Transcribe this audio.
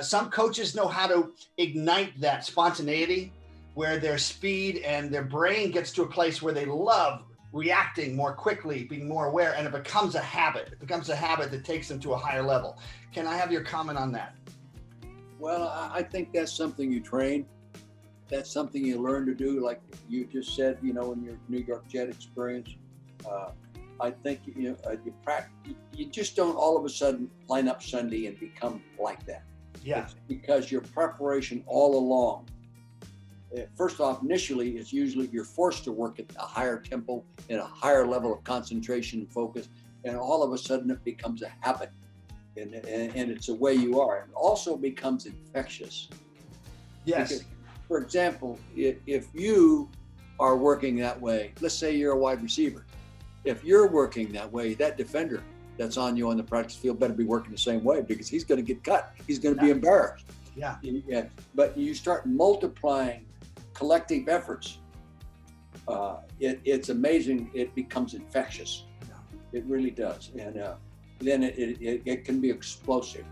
Some coaches know how to ignite that spontaneity where their speed and their brain gets to a place where they love reacting more quickly, being more aware, and it becomes a habit. It becomes a habit that takes them to a higher level. Can I have your comment on that? Well, I think that's something you train. That's something you learn to do. Like you just said, in your New York Jet experience, I think you just don't all of a sudden line up Sunday and become like that. Yeah. It's because your preparation all along. First off, initially, it's usually you're forced to work at a higher tempo and a higher level of concentration and focus, and all of a sudden it becomes a habit, and it's the way you are. It also becomes infectious. Yes. Because, for example, if you are working that way, let's say you're a wide receiver. If you're working that way, that defender that's on you on the practice field better be working the same way, because he's going to get cut. He's going to be embarrassed. Yeah. But you start multiplying collective efforts. It's amazing. It becomes infectious. It really does. And then it can be explosive.